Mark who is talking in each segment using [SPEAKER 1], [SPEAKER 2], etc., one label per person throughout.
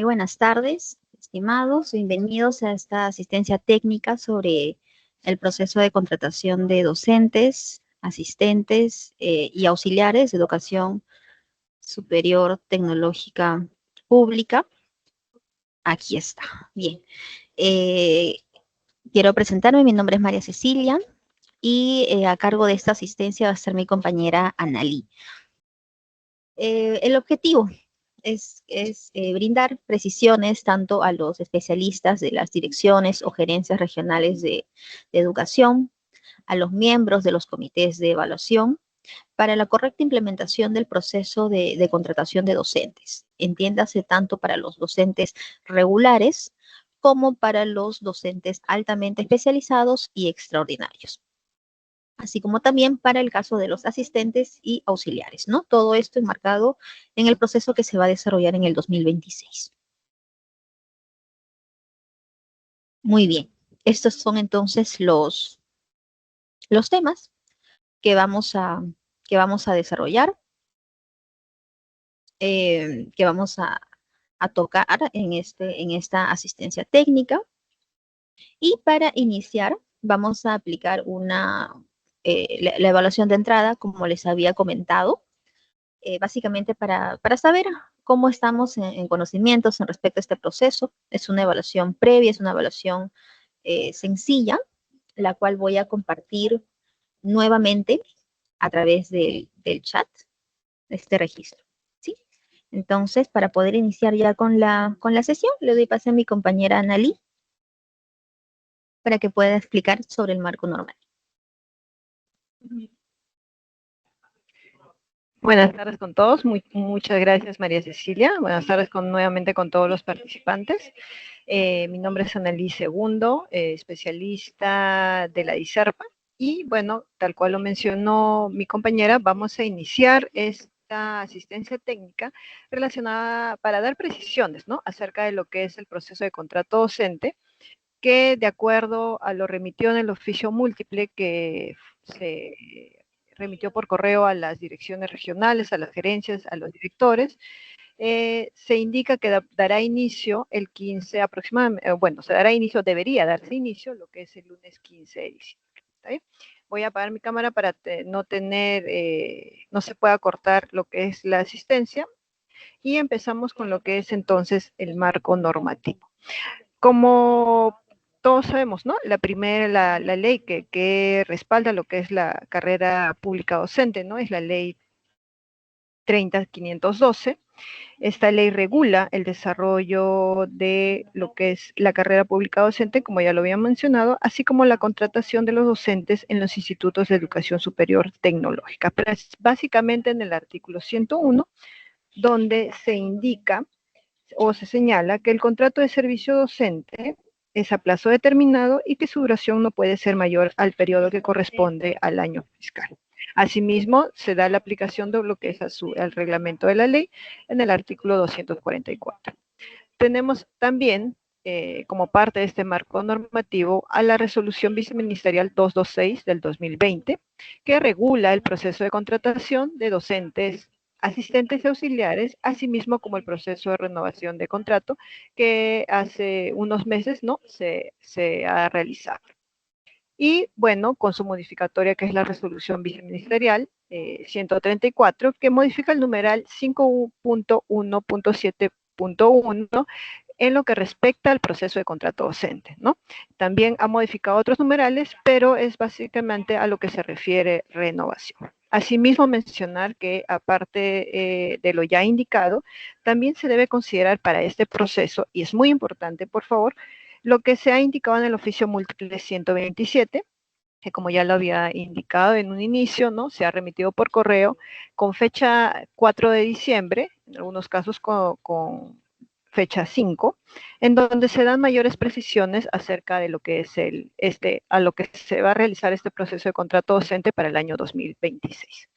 [SPEAKER 1] Muy buenas tardes, estimados. Bienvenidos a esta asistencia técnica sobre el proceso de contratación de docentes, asistentes y auxiliares de educación superior tecnológica pública. Aquí está. Bien. Eh, Quiero presentarme. Mi nombre es María Cecilia y a cargo de esta asistencia va a ser mi compañera Analí. El objetivo es brindar precisiones tanto a los especialistas de las direcciones o gerencias regionales de educación, a los miembros de los comités de evaluación, para la correcta implementación del proceso de contratación de docentes. Entiéndase tanto para los docentes regulares como para los docentes altamente especializados y extraordinarios, así como también para el caso de los asistentes y auxiliares, ¿no? Todo esto enmarcado en el proceso que se va a desarrollar en el 2026. Muy bien, estos son entonces los temas que vamos a desarrollar, que vamos a tocar en esta asistencia técnica. Y para iniciar, vamos a aplicar la evaluación de entrada, como les había comentado, básicamente para saber cómo estamos en conocimientos en respecto a este proceso. Es una evaluación previa, es una evaluación sencilla, la cual voy a compartir nuevamente a través del chat de este registro, ¿sí? Entonces, para poder iniciar ya con la sesión, le doy pase a mi compañera Analí para que pueda explicar sobre el marco normal.
[SPEAKER 2] Buenas tardes con todos. Muchas gracias, María Cecilia. Buenas tardes nuevamente con todos los participantes. Mi nombre es Analí Segundo, especialista de la DICERPA. Y bueno, tal cual lo mencionó mi compañera, vamos a iniciar esta asistencia técnica relacionada para dar precisiones, ¿no?, acerca de lo que es el proceso de contrato docente, que de acuerdo a lo remitido en el oficio múltiple que se remitió por correo a las direcciones regionales, a las gerencias, a los directores, se indica que dará inicio el 15 aproximadamente, bueno, se dará inicio, debería darse inicio, lo que es el lunes 15 de diciembre. ¿Está bien? Voy a apagar mi cámara para no tener, no se pueda cortar lo que es la asistencia, y empezamos con lo que es entonces el marco normativo. Como todos sabemos, ¿no?, la ley que respalda lo que es la carrera pública docente, ¿no?, es la ley 30.512. Esta ley regula el desarrollo de lo que es la carrera pública docente, como ya lo había mencionado, así como la contratación de los docentes en los institutos de educación superior tecnológica. Pero es básicamente en el artículo 101, donde se indica o se señala que el contrato de servicio docente es a plazo determinado y que su duración no puede ser mayor al periodo que corresponde al año fiscal. Asimismo, se da la aplicación de lo que es al reglamento de la ley en el artículo 244. Tenemos también, como parte de este marco normativo, a la resolución viceministerial 226 del 2020, que regula el proceso de contratación de docentes, asistentes y auxiliares, asimismo como el proceso de renovación de contrato que hace unos meses, ¿no?, se ha realizado. Y bueno, con su modificatoria, que es la resolución viceministerial 134, que modifica el numeral 5.1.7.1 en lo que respecta al proceso de contrato docente, ¿no? También ha modificado otros numerales, pero es básicamente a lo que se refiere renovación. Asimismo, mencionar que aparte de lo ya indicado, también se debe considerar para este proceso, y es muy importante, por favor, lo que se ha indicado en el oficio múltiple 127, que como ya lo había indicado en un inicio, ¿no?, se ha remitido por correo con fecha 4 de diciembre, en algunos casos con fecha 5, en donde se dan mayores precisiones acerca de lo que es a lo que se va a realizar este proceso de contrato docente para el año 2026.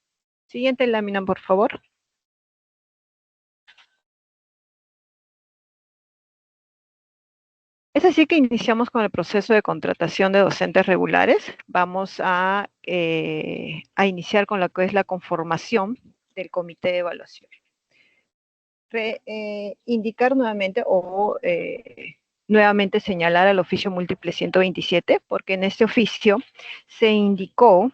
[SPEAKER 2] Siguiente lámina, por favor. Es así que iniciamos con el proceso de contratación de docentes regulares. Vamos a iniciar con lo que es la conformación del comité de evaluación. indicar nuevamente o nuevamente señalar al oficio múltiple 127, porque en este oficio se indicó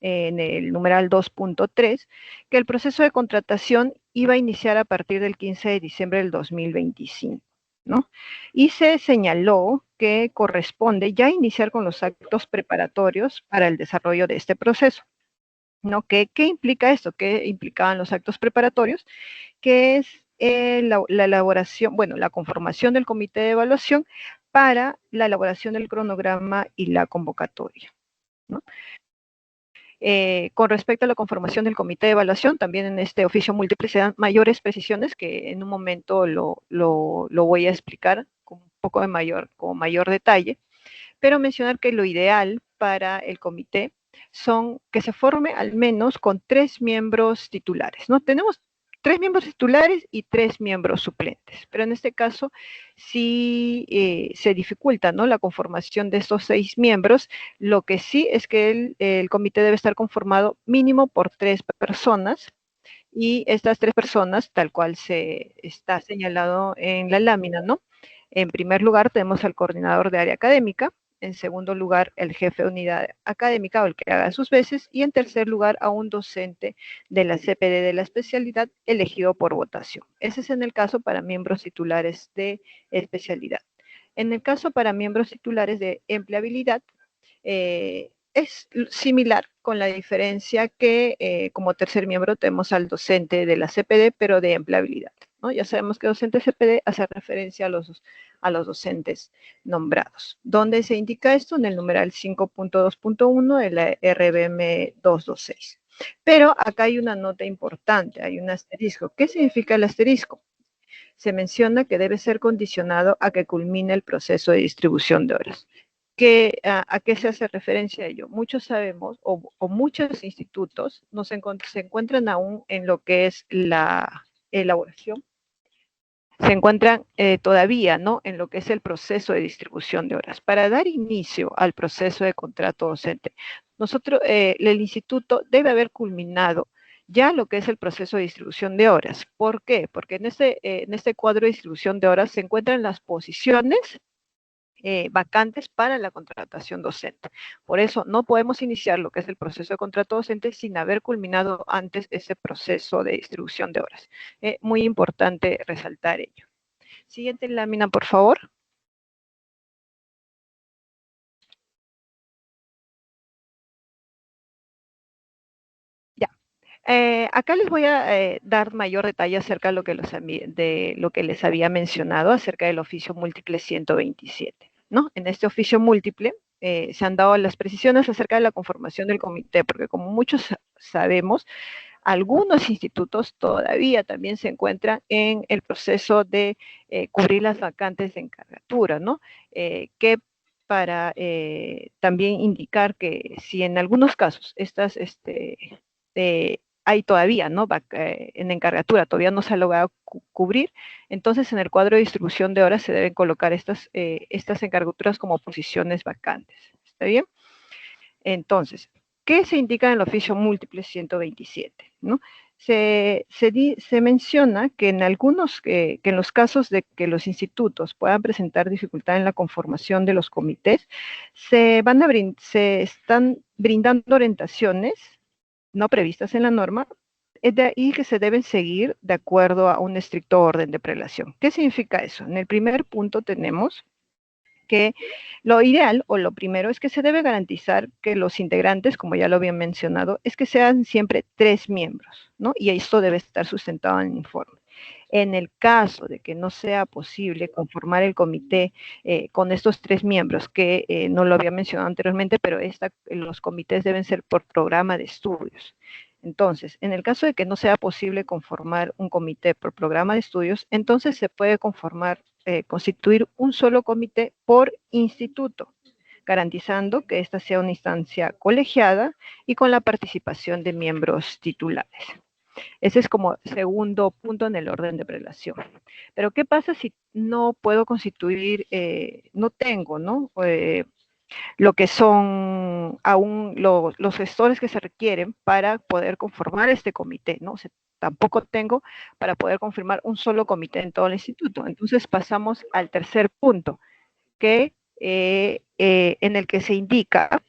[SPEAKER 2] en el numeral 2.3 que el proceso de contratación iba a iniciar a partir del 15 de diciembre del 2025, ¿no? Y se señaló que corresponde ya iniciar con los actos preparatorios para el desarrollo de este proceso, ¿no? ¿Qué implica esto? ¿Qué implicaban los actos preparatorios? Que es la elaboración, bueno, la conformación del comité de evaluación para la elaboración del cronograma y la convocatoria, ¿no? Con respecto a la conformación del comité de evaluación, también en este oficio múltiple se dan mayores precisiones que en un momento lo voy a explicar con un poco de mayor detalle, pero mencionar que lo ideal para el comité son que se forme al menos con 3 miembros titulares, ¿no? Tenemos 3 miembros titulares y 3 miembros suplentes, pero en este caso sí se dificulta, ¿no?, la conformación de estos 6 miembros. Lo que sí es que el comité debe estar conformado mínimo por 3 personas, y estas 3 personas, tal cual se está señalado en la lámina, ¿no? En primer lugar tenemos al coordinador de área académica, en segundo lugar el jefe de unidad académica o el que haga sus veces, y en tercer lugar a un docente de la CPD de la especialidad elegido por votación. Ese es en el caso para miembros titulares de especialidad. En el caso para miembros titulares de empleabilidad, es similar, con la diferencia que como tercer miembro tenemos al docente de la CPD, pero de empleabilidad, ¿no? Ya sabemos que docente CPD hace referencia a los docentes nombrados. ¿Dónde se indica esto? En el numeral 5.2.1 de la RBM 226. Pero acá hay una nota importante, hay un asterisco. ¿Qué significa el asterisco? Se menciona que debe ser condicionado a que culmine el proceso de distribución de horas. ¿A qué se hace referencia a ello? Muchos sabemos, o muchos institutos se encuentran aún en lo que es la elaboración, se encuentran todavía, ¿no?, en lo que es el proceso de distribución de horas. Para dar inicio al proceso de contrato docente, el instituto debe haber culminado ya lo que es el proceso de distribución de horas. ¿Por qué? Porque en este cuadro de distribución de horas se encuentran las posiciones vacantes para la contratación docente. Por eso no podemos iniciar lo que es el proceso de contrato docente sin haber culminado antes ese proceso de distribución de horas. Muy importante resaltar ello. Siguiente lámina, por favor. Ya. Acá les voy a dar mayor detalle acerca de lo que les había mencionado acerca del oficio múltiple 127, ¿no? En este oficio múltiple se han dado las precisiones acerca de la conformación del comité, porque como muchos sabemos, algunos institutos todavía también se encuentran en el proceso de cubrir las vacantes de encargatura, ¿no? Que para también indicar que si en algunos casos estas hay todavía, ¿no?, en encargatura todavía no se ha logrado cubrir, entonces en el cuadro de distribución de horas se deben colocar estas encargaturas como posiciones vacantes. ¿Está bien? Entonces, ¿qué se indica en el oficio múltiple 127? ¿No? Se menciona que que en los casos de que los institutos puedan presentar dificultad en la conformación de los comités, se están brindando orientaciones no previstas en la norma, de ahí que se deben seguir de acuerdo a un estricto orden de prelación. ¿Qué significa eso? En el primer punto tenemos que lo ideal o lo primero es que se debe garantizar que los integrantes, como ya lo había mencionado, es que sean siempre 3 miembros, ¿no? Y esto debe estar sustentado en el informe. En el caso de que no sea posible conformar el comité con estos 3 miembros, que no lo había mencionado anteriormente, pero los comités deben ser por programa de estudios. Entonces, en el caso de que no sea posible conformar un comité por programa de estudios, entonces se puede constituir un solo comité por instituto, garantizando que esta sea una instancia colegiada y con la participación de miembros titulares. Ese es como segundo punto en el orden de prelación. Pero ¿qué pasa si no puedo constituir, no tengo, ¿no?, lo que son aún los gestores que se requieren para poder conformar este comité, ¿no? tampoco tengo para poder confirmar un solo comité en todo el instituto. Entonces pasamos al tercer punto, que en el que se indica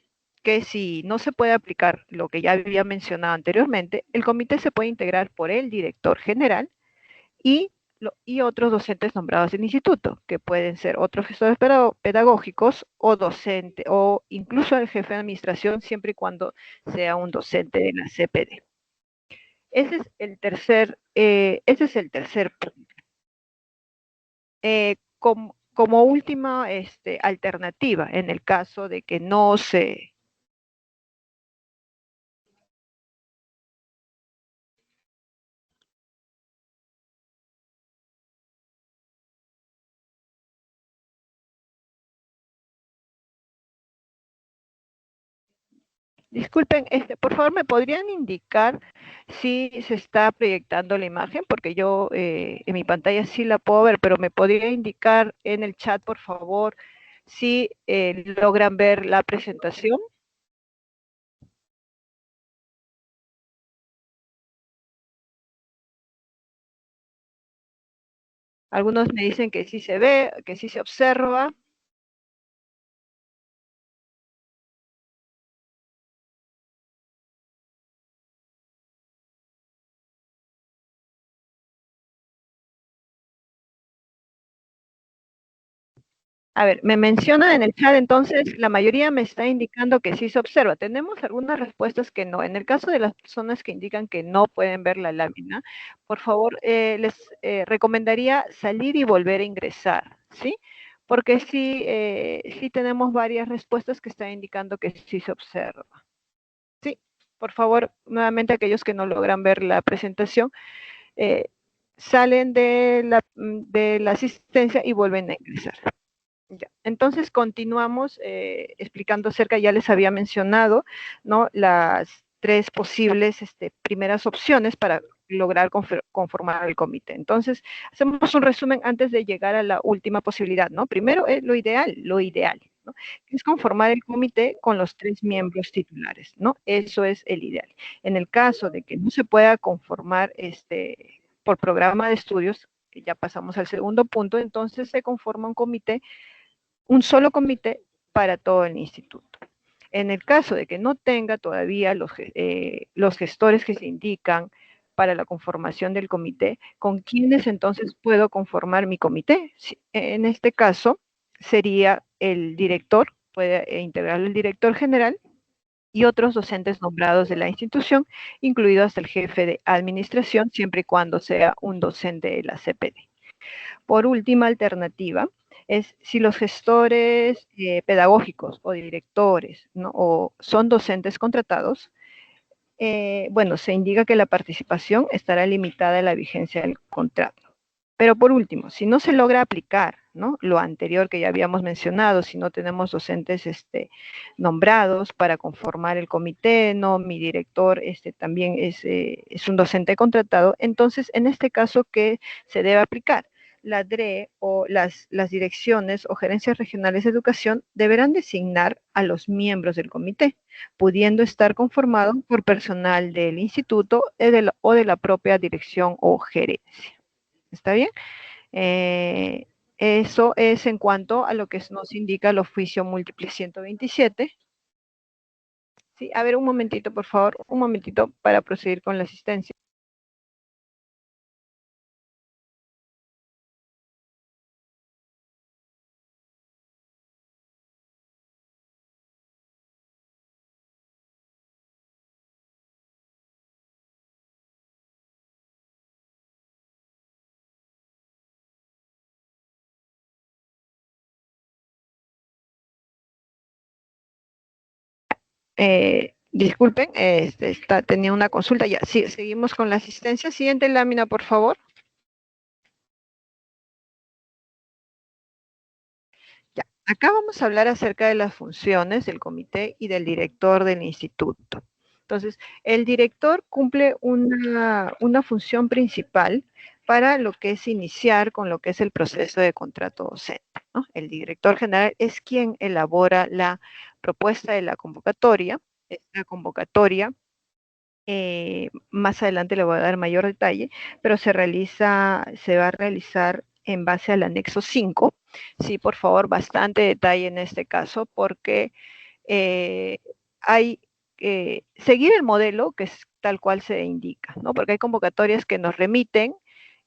[SPEAKER 2] que si no se puede aplicar lo que ya había mencionado anteriormente, el comité se puede integrar por el director general y, y otros docentes nombrados del instituto, que pueden ser otros gestores pedagógicos o docente, o incluso el jefe de administración, siempre y cuando sea un docente de la CPD. Ese es el tercer punto. Como última alternativa, en el caso de que no se... Disculpen, por favor, ¿me podrían indicar si se está proyectando la imagen? Porque yo en mi pantalla sí la puedo ver, pero ¿me podría indicar en el chat, por favor, si logran ver la presentación? Algunos me dicen que sí se ve, que sí se observa. A ver, me menciona en el chat, entonces la mayoría me está indicando que sí se observa. Tenemos algunas respuestas que no. En el caso de las personas que indican que no pueden ver la lámina, por favor, les recomendaría salir y volver a ingresar, ¿sí? Porque sí, sí tenemos varias respuestas que están indicando que sí se observa. Sí, por favor, nuevamente aquellos que no logran ver la presentación, eh, salen de la asistencia y vuelven a ingresar. Ya. Entonces continuamos explicando acerca, ya les había mencionado, ¿no? Las tres posibles primeras opciones para lograr conformar el comité. Entonces, hacemos un resumen antes de llegar a la última posibilidad, ¿no? Primero es lo ideal, ¿no? Es conformar el comité con los 3 miembros titulares, ¿no? Eso es el ideal. En el caso de que no se pueda conformar por programa de estudios, que ya pasamos al segundo punto, entonces se conforma un solo comité para todo el instituto. En el caso de que no tenga todavía los gestores que se indican para la conformación del comité, ¿con quiénes entonces puedo conformar mi comité? En este caso sería el director, puede integrarlo el director general y otros docentes nombrados de la institución, incluido hasta el jefe de administración, siempre y cuando sea un docente de la CPD. Por última alternativa, es si los gestores pedagógicos o directores, ¿no? o son docentes contratados, bueno, se indica que la participación estará limitada a la vigencia del contrato. Pero por último, si no se logra aplicar, ¿no? Lo anterior que ya habíamos mencionado, si no tenemos docentes nombrados para conformar el comité, no, mi director también es un docente contratado, entonces en este caso, ¿qué se debe aplicar? La DRE o las direcciones o gerencias regionales de educación deberán designar a los miembros del comité, pudiendo estar conformado por personal del instituto o de la propia dirección o gerencia. ¿Está bien? Eso es en cuanto a lo que nos indica el oficio múltiple 127. Sí, a ver, un momentito, por favor, un momentito para proseguir con la asistencia. Disculpen, tenía una consulta ya. Sí, seguimos con la asistencia. Siguiente lámina, por favor. Ya, acá vamos a hablar acerca de las funciones del comité y del director del instituto. Entonces, el director cumple una función principal para lo que es iniciar con lo que es el proceso de contrato docente, ¿no? El director general es quien elabora la propuesta de la convocatoria. Esta convocatoria Más adelante le voy a dar mayor detalle, pero se va a realizar en base al anexo 5. Sí, por favor, bastante detalle en este caso, porque eh, hay seguir el modelo que es tal cual se indica, ¿no? Porque hay convocatorias que nos remiten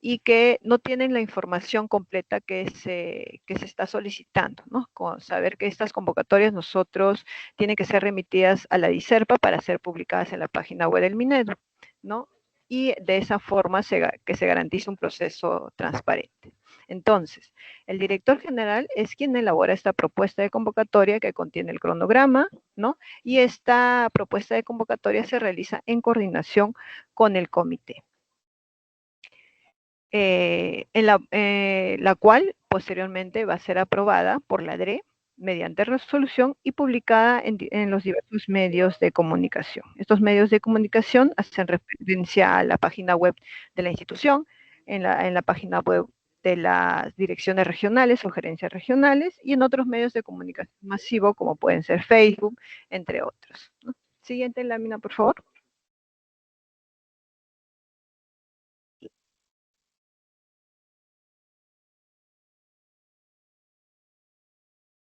[SPEAKER 2] y que no tienen la información completa que se está solicitando, ¿no? Con saber que estas convocatorias nosotros tienen que ser remitidas a la DICERPA para ser publicadas en la página web del Minedu, ¿no? Y de esa forma que se garantice un proceso transparente. Entonces, el director general es quien elabora esta propuesta de convocatoria que contiene el cronograma, ¿no? Y esta propuesta de convocatoria se realiza en coordinación con el comité, la cual posteriormente va a ser aprobada por la DRE mediante resolución y publicada en los diversos medios de comunicación. Estos medios de comunicación hacen referencia a la página web de la institución, en la página web de las direcciones regionales o gerencias regionales y en otros medios de comunicación masivo como pueden ser Facebook, entre otros, ¿no? Siguiente lámina, por favor.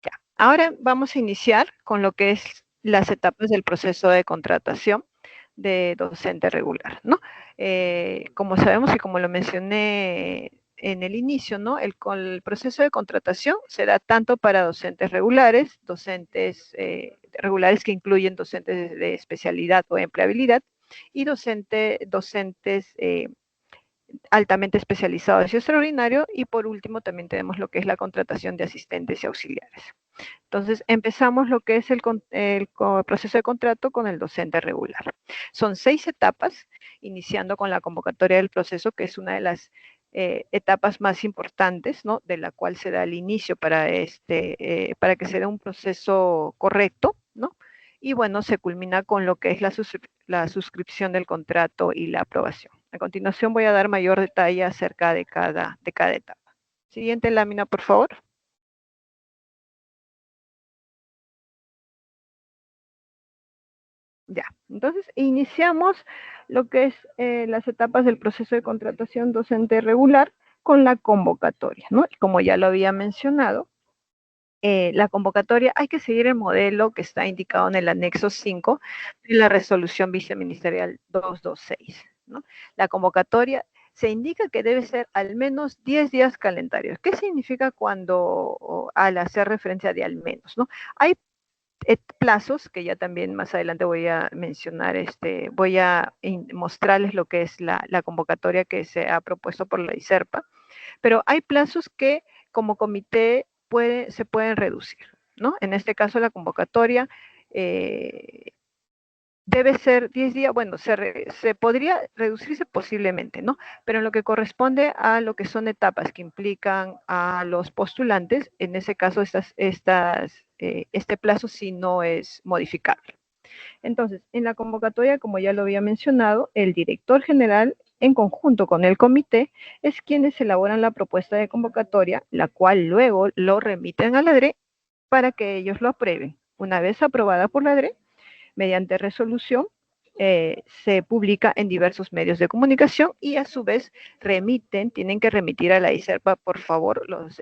[SPEAKER 2] Ya. Ahora vamos a iniciar con lo que es las etapas del proceso de contratación de docente regular, ¿no? Como sabemos y como lo mencioné en el inicio, ¿no? El proceso de contratación será tanto para docentes regulares que incluyen docentes de especialidad o empleabilidad y docentes altamente especializados y extraordinarios, y por último también tenemos lo que es la contratación de asistentes y auxiliares. Entonces, empezamos lo que es el proceso de contrato con el docente regular. Son 6 etapas, iniciando con la convocatoria del proceso, que es una de las etapas más importantes, ¿no? De la cual se da el inicio para que se dé un proceso correcto, ¿no? Y bueno, se culmina con lo que es la suscripción del contrato y la aprobación. A continuación voy a dar mayor detalle acerca de cada etapa. Siguiente lámina, por favor. Ya, entonces iniciamos lo que es las etapas del proceso de contratación docente regular con la convocatoria, ¿no? Como ya lo había mencionado, la convocatoria hay que seguir el modelo que está indicado en el anexo 5 de la resolución viceministerial 226, ¿no? La convocatoria se indica que debe ser al menos 10 días calendarios. ¿Qué significa al hacer referencia de al menos, ¿no? Hay plazos que ya también más adelante voy a mencionar, voy a mostrarles lo que es la convocatoria que se ha propuesto por la ICERPA, pero hay plazos que como comité se pueden reducir, ¿no? En este caso la convocatoria debe ser 10 días, bueno, se podría reducirse posiblemente, ¿no? Pero en lo que corresponde a lo que son etapas que implican a los postulantes, en ese caso este plazo sí no es modificable. Entonces, en la convocatoria, como ya lo había mencionado, el director general, en conjunto con el comité, es quienes elaboran la propuesta de convocatoria, la cual luego lo remiten a la DRE para que ellos lo aprueben. Una vez aprobada por la DRE, mediante resolución, se publica en diversos medios de comunicación y a su vez tienen que remitir a la ICERPA, por favor, los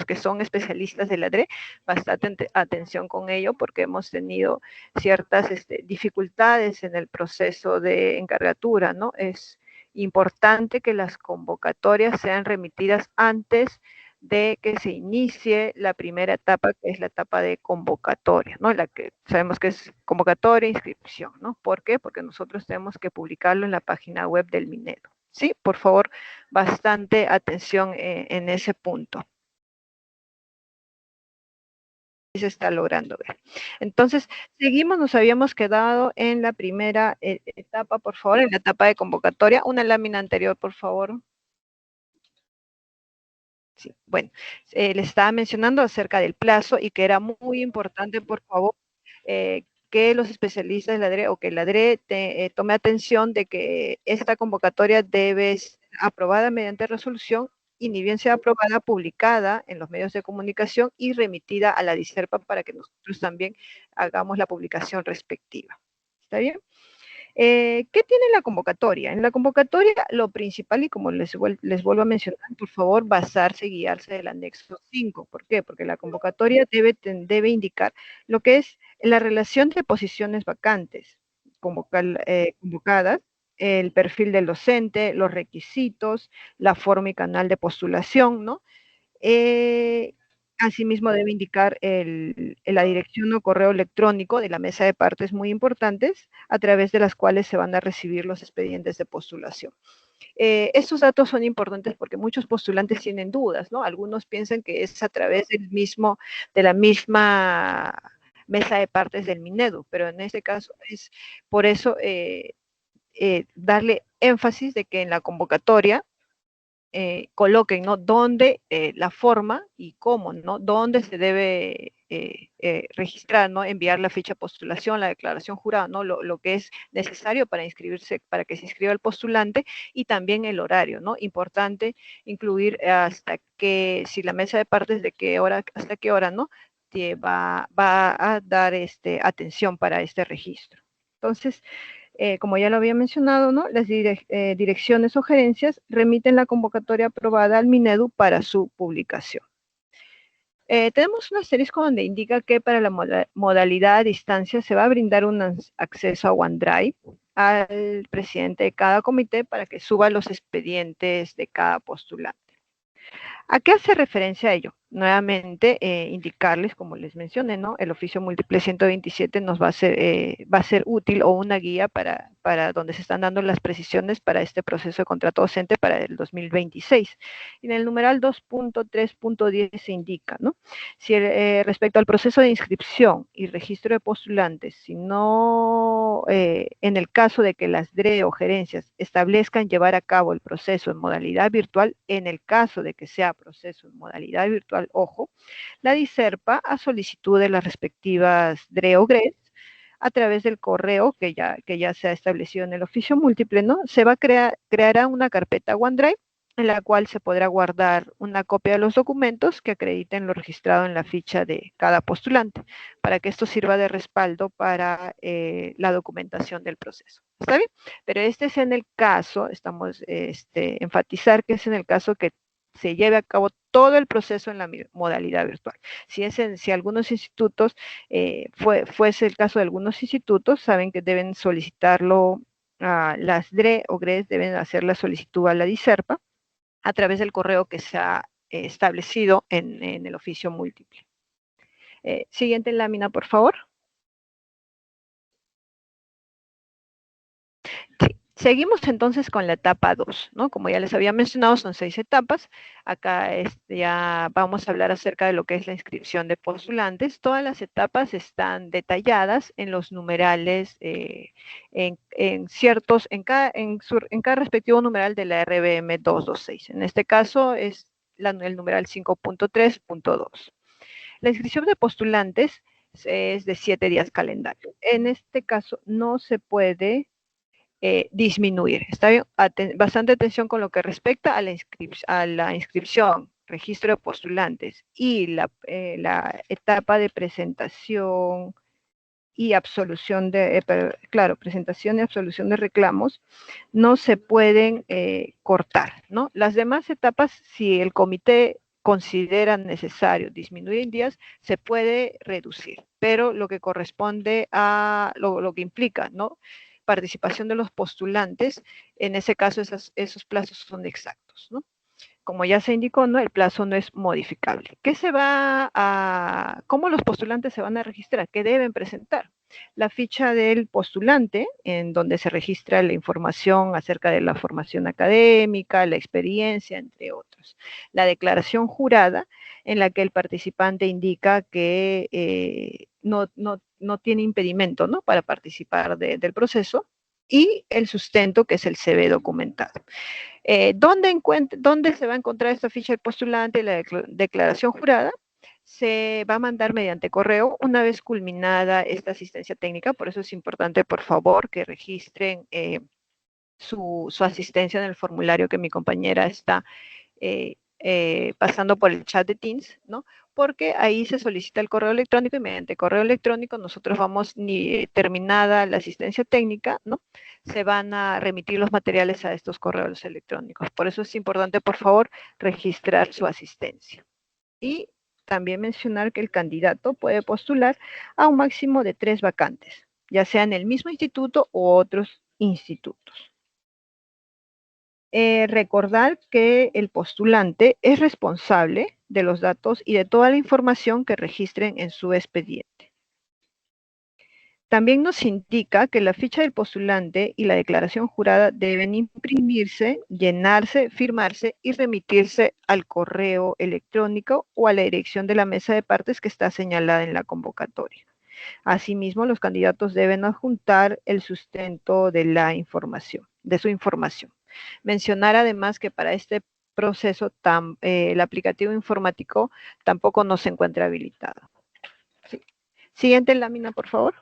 [SPEAKER 2] que son especialistas de la DRE, bastante atención con ello porque hemos tenido ciertas dificultades en el proceso de encargatura, ¿no? Es importante que las convocatorias sean remitidas antes de que se inicie la primera etapa, que es la etapa de convocatoria, ¿no? La que sabemos que es convocatoria e inscripción, ¿no? ¿Por qué? Porque nosotros tenemos que publicarlo en la página web del Minedu. Sí, por favor, bastante atención en ese punto. Se está logrando ver. Entonces, seguimos, nos habíamos quedado en la primera etapa, por favor, en la etapa de convocatoria. Una lámina anterior, por favor. Sí, bueno, les estaba mencionando acerca del plazo y que era muy importante, por favor, que los especialistas de la DRE o que la DRE tome atención de que esta convocatoria debe ser aprobada mediante resolución y ni bien sea aprobada, publicada en los medios de comunicación y remitida a la DICERPA para que nosotros también hagamos la publicación respectiva. ¿Está bien? ¿Qué tiene la convocatoria? En la convocatoria lo principal, y como les vuelvo a mencionar, por favor, basarse y guiarse del anexo 5. ¿Por qué? Porque la convocatoria debe indicar lo que es la relación de posiciones vacantes convocadas, el perfil del docente, los requisitos, la forma y canal de postulación, ¿no? Asimismo, debe indicar la dirección o correo electrónico de la mesa de partes muy importantes, a través de las cuales se van a recibir los expedientes de postulación. Estos datos son importantes porque muchos postulantes tienen dudas, ¿no? Algunos piensan que es a través de la misma mesa de partes del Minedu, pero en este caso es por eso darle énfasis de que en la convocatoria coloquen, ¿no? Dónde, la forma y cómo, ¿no? Dónde se debe registrar, ¿no? Enviar la ficha de postulación, la declaración jurada, ¿no? Lo que es necesario para inscribirse, para que se inscriba el postulante, y también el horario, ¿no? Importante incluir hasta que, si la mesa de partes de qué hora, hasta qué hora, ¿no? Va a dar atención para este registro. Entonces, como ya lo había mencionado, ¿no? Las direcciones o gerencias remiten la convocatoria aprobada al Minedu para su publicación. Tenemos un asterisco donde indica que para la modalidad a distancia se va a brindar un acceso a OneDrive al presidente de cada comité para que suba los expedientes de cada postulante. ¿A qué hace referencia a ello? Nuevamente, indicarles, como les mencioné, ¿no? El oficio múltiple 127 nos va a ser útil, o una guía para donde se están dando las precisiones para este proceso de contrato docente para el 2026. En el numeral 2.3.10 se indica, ¿no? Si respecto al proceso de inscripción y registro de postulantes, si no, en el caso de que las DRE o gerencias establezcan llevar a cabo el proceso en modalidad virtual, en el caso de que sea proceso en modalidad virtual, ojo, la DICERPA, a solicitud de las respectivas DRE o GRES, a través del correo que ya se ha establecido en el oficio múltiple, ¿no? Se va a creará una carpeta OneDrive en la cual se podrá guardar una copia de los documentos que acrediten lo registrado en la ficha de cada postulante, para que esto sirva de respaldo para la documentación del proceso. ¿Está bien? Pero este es en el caso, estamos enfatizar que es en el caso que se lleve a cabo todo el proceso en la modalidad virtual. Si algunos institutos, fuese el caso de algunos institutos, saben que deben solicitarlo, las DRE o GRES deben hacer la solicitud a la DICERPA a través del correo que se ha establecido en el oficio múltiple. Siguiente lámina, por favor. Sí. Seguimos entonces con la etapa 2, ¿no? Como ya les había mencionado, son 6 etapas. Acá ya vamos a hablar acerca de lo que es la inscripción de postulantes. Todas las etapas están detalladas en los numerales, en cada respectivo numeral de la RBM 226. En este caso es el numeral 5.3.2. La inscripción de postulantes es de 7 días calendario. En este caso no se puede disminuir. Está bien, bastante atención con lo que respecta a la inscripción, registro de postulantes y la etapa de presentación y absolución presentación y absolución de reclamos, no se pueden cortar, ¿no? Las demás etapas, si el comité considera necesario disminuir en días, se puede reducir, pero lo que corresponde a lo que implica, ¿no? Participación de los postulantes, en ese caso esos plazos son exactos, ¿no? Como ya se indicó, ¿no? El plazo no es modificable. ¿Cómo los postulantes se van a registrar? ¿Qué deben presentar? La ficha del postulante, en donde se registra la información acerca de la formación académica, la experiencia, entre otros. La declaración jurada, en la que el participante indica que no tiene impedimento, ¿no? Para participar del proceso, y el sustento, que es el CV documentado. ¿Dónde se va a encontrar esta ficha del postulante y la declaración jurada? Se va a mandar mediante correo una vez culminada esta asistencia técnica. Por eso es importante, por favor, que registren su asistencia en el formulario que mi compañera está pasando por el chat de Teams, ¿no? Porque ahí se solicita el correo electrónico y mediante correo electrónico nosotros vamos, terminada la asistencia técnica, ¿no? Se van a remitir los materiales a estos correos electrónicos. Por eso es importante, por favor, registrar su asistencia. Y también mencionar que el candidato puede postular a un máximo de 3 vacantes, ya sea en el mismo instituto u otros institutos. Recordar que el postulante es responsable de los datos y de toda la información que registren en su expediente. También nos indica que la ficha del postulante y la declaración jurada deben imprimirse, llenarse, firmarse y remitirse al correo electrónico o a la dirección de la mesa de partes que está señalada en la convocatoria. Asimismo, los candidatos deben adjuntar el sustento de la información, de su información. Mencionar además que para este proceso el aplicativo informático tampoco no se encuentra habilitado. ¿Sí? Siguiente lámina, por favor.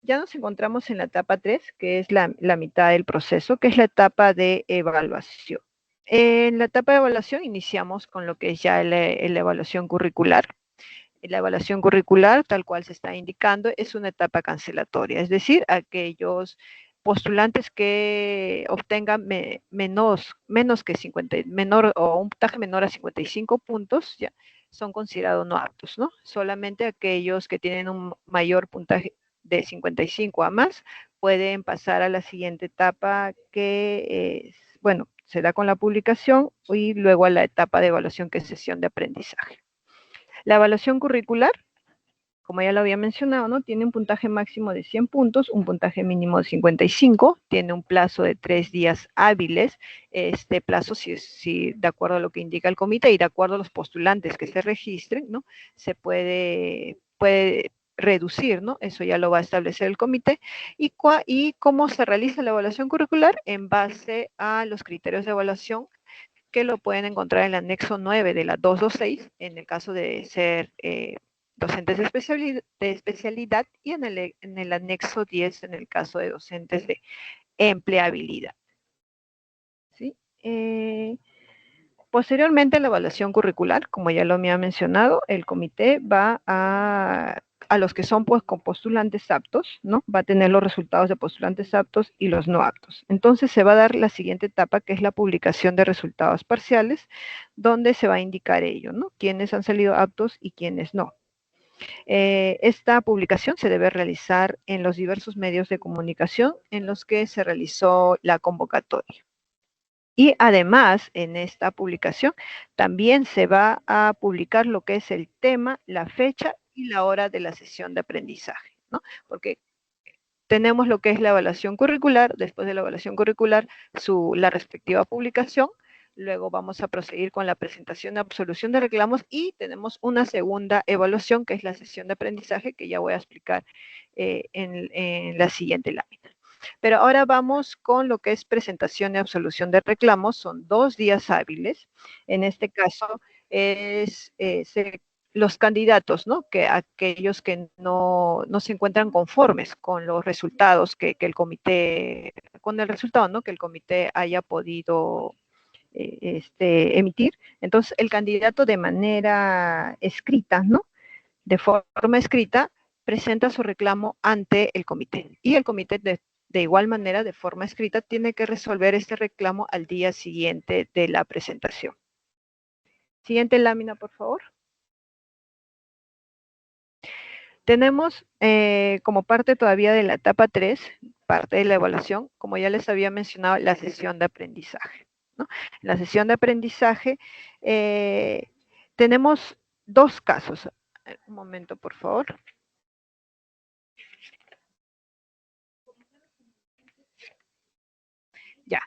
[SPEAKER 2] Ya nos encontramos en la etapa 3, que es la mitad del proceso, que es la etapa de evaluación. En la etapa de evaluación iniciamos con lo que es ya la evaluación curricular. La evaluación curricular, tal cual se está indicando, es una etapa cancelatoria, es decir, aquellos postulantes que obtengan menos que 50, o un puntaje menor a 55 puntos, ya son considerados no aptos, ¿no? Solamente aquellos que tienen un mayor puntaje de 55 a más pueden pasar a la siguiente etapa que es, bueno, se da con la publicación y luego a la etapa de evaluación que es sesión de aprendizaje. La evaluación curricular, como ya lo había mencionado, ¿no? Tiene un puntaje máximo de 100 puntos, un puntaje mínimo de 55, tiene un plazo de 3 días hábiles. Este plazo, si de acuerdo a lo que indica el comité y de acuerdo a los postulantes que se registren, ¿no? Se puede reducir, ¿no? Eso ya lo va a establecer el comité. ¿Y cómo se realiza la evaluación curricular? En base a los criterios de evaluación que lo pueden encontrar en el anexo 9 de la 226, en el caso de ser docentes de especialidad, y en el anexo 10 en el caso de docentes de empleabilidad. ¿Sí? Posteriormente a la evaluación curricular, como ya lo me ha mencionado, el comité va a los que son pues con postulantes aptos, ¿no? Va a tener los resultados de postulantes aptos y los no aptos. Entonces se va a dar la siguiente etapa, que es la publicación de resultados parciales, donde se va a indicar ello, ¿no? Quiénes han salido aptos y quiénes no. Esta publicación se debe realizar en los diversos medios de comunicación en los que se realizó la convocatoria. Y además, en esta publicación también se va a publicar lo que es el tema, la fecha y la hora de la sesión de aprendizaje, ¿no? Porque tenemos lo que es la evaluación curricular, después de la evaluación curricular, la respectiva publicación, luego vamos a proseguir con la presentación de absolución de reclamos y tenemos una segunda evaluación, que es la sesión de aprendizaje, que ya voy a explicar en la siguiente lámina. Pero ahora vamos con lo que es presentación y absolución de reclamos. Son 2 días hábiles. En este caso, los candidatos, ¿no? Que aquellos que no se encuentran conformes con los resultados que el comité, con el resultado, ¿no? Que el comité haya podido emitir. Entonces, el candidato de manera escrita, ¿no? De forma escrita, presenta su reclamo ante el comité. Y el comité de igual manera, de forma escrita, tiene que resolver este reclamo al día siguiente de la presentación. Siguiente lámina, por favor. Tenemos como parte todavía de la etapa 3, parte de la evaluación, como ya les había mencionado, la sesión de aprendizaje, ¿no? En la sesión de aprendizaje tenemos 2 casos. Un momento, por favor. Ya,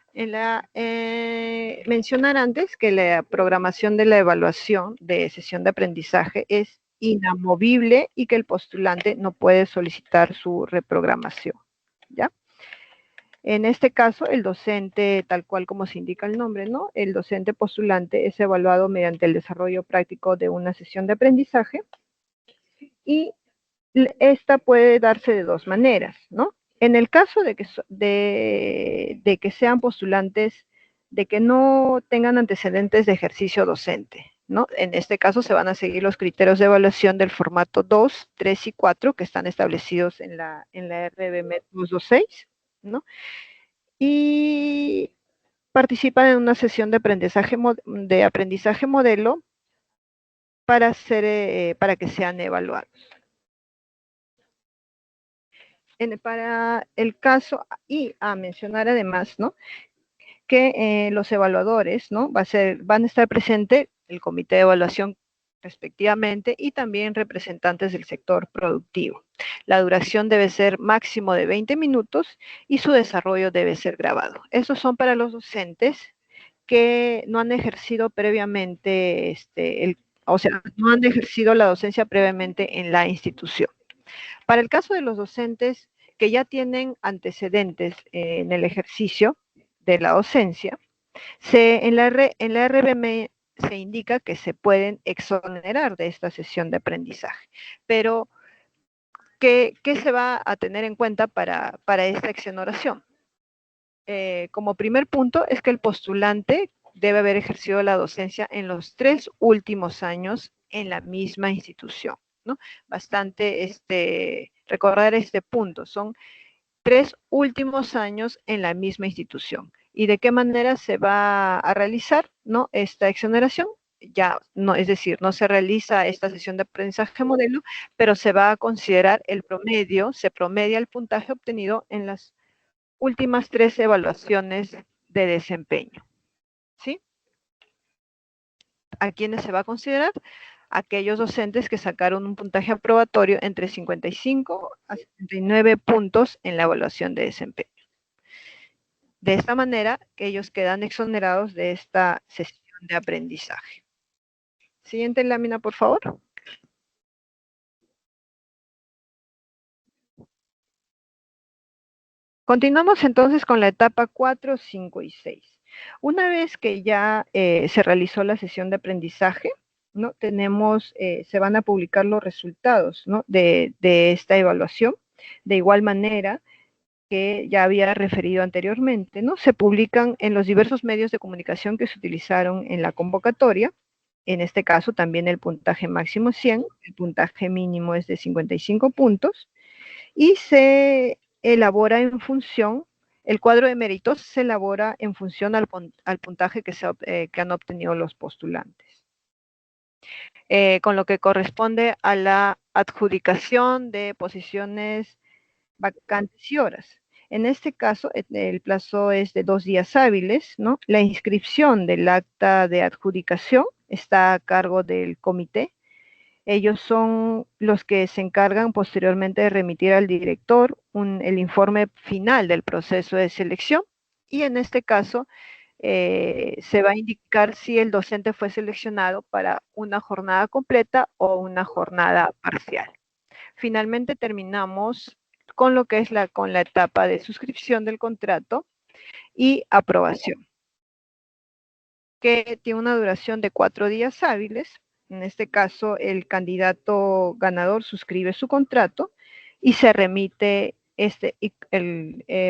[SPEAKER 2] mencionar antes que la programación de la evaluación de sesión de aprendizaje es inamovible y que el postulante no puede solicitar su reprogramación, ¿ya? En este caso, el docente, tal cual como se indica el nombre, ¿no? El docente postulante es evaluado mediante el desarrollo práctico de una sesión de aprendizaje y esta puede darse de 2 maneras, ¿no? En el caso de que sean postulantes, de que no tengan antecedentes de ejercicio docente, ¿no? En este caso se van a seguir los criterios de evaluación del formato 2, 3 y 4 que están establecidos en la RBM 226, ¿no? Y participan en una sesión de aprendizaje modelo para que sean evaluados. Para el caso, y a mencionar además, ¿no?, que los evaluadores, ¿no?, van a estar presentes el comité de evaluación respectivamente y también representantes del sector productivo. La duración debe ser máximo de 20 minutos y su desarrollo debe ser grabado. Estos son para los docentes que no han ejercido previamente, o sea, no han ejercido la docencia previamente en la institución. Para el caso de los docentes que ya tienen antecedentes en el ejercicio de la docencia, en la RBM se indica que se pueden exonerar de esta sesión de aprendizaje, pero ¿qué se va a tener en cuenta para esta exoneración? Como primer punto es que el postulante debe haber ejercido la docencia en los 3 últimos años en la misma institución, ¿no? Bastante recordar este punto, son 3 últimos años en la misma institución. ¿Y de qué manera se va a realizar, ¿no?, esta exoneración? Ya, no, es decir, no se realiza esta sesión de aprendizaje modelo, pero se va a considerar el promedio, se promedia el puntaje obtenido en las últimas 3 evaluaciones de desempeño, ¿sí? ¿A quiénes se va a considerar? Aquellos docentes que sacaron un puntaje aprobatorio entre 55 a 79 puntos en la evaluación de desempeño. De esta manera, ellos quedan exonerados de esta sesión de aprendizaje. Siguiente lámina, por favor. Continuamos entonces con la etapa 4, 5 y 6. Una vez que ya se realizó la sesión de aprendizaje, ¿no?, se van a publicar los resultados, ¿no?, de esta evaluación. De igual manera que ya había referido anteriormente, ¿no?, se publican en los diversos medios de comunicación que se utilizaron en la convocatoria. En este caso también el puntaje máximo es 100, el puntaje mínimo es de 55 puntos, y se elabora en función, el cuadro de méritos se elabora en función al puntaje que han obtenido los postulantes. Con lo que corresponde a la adjudicación de posiciones vacantes y horas. En este caso, el plazo es de 2 días hábiles, ¿no? La inscripción del acta de adjudicación está a cargo del comité. Ellos son los que se encargan posteriormente de remitir al director el informe final del proceso de selección, y en este caso se va a indicar si el docente fue seleccionado para una jornada completa o una jornada parcial. Finalmente terminamos con lo que es con la etapa de suscripción del contrato y aprobación, que tiene una duración de 4 días hábiles. En este caso, el candidato ganador suscribe su contrato y se remite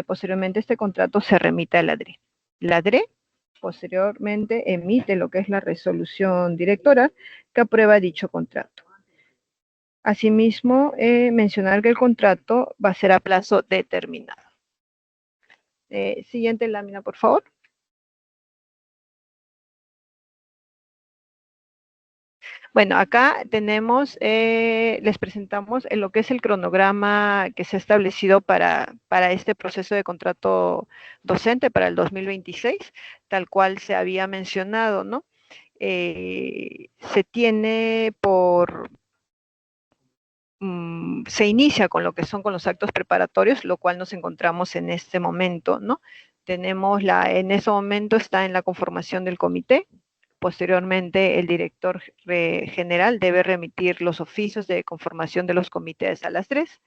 [SPEAKER 2] posteriormente este contrato se remite a la DRE. La DRE posteriormente emite lo que es la resolución directora que aprueba dicho contrato. Asimismo, mencionar que el contrato va a ser a plazo determinado. Siguiente lámina, por favor. Bueno, acá les presentamos lo que es el cronograma que se ha establecido para este proceso de contrato docente para el 2026, tal cual se había mencionado, ¿no? Se tiene se inicia con lo que son con los actos preparatorios, lo cual nos encontramos en este momento, ¿no? En ese momento está en la conformación del comité. Posteriormente, el director general debe remitir los oficios de conformación de los comités a las 3,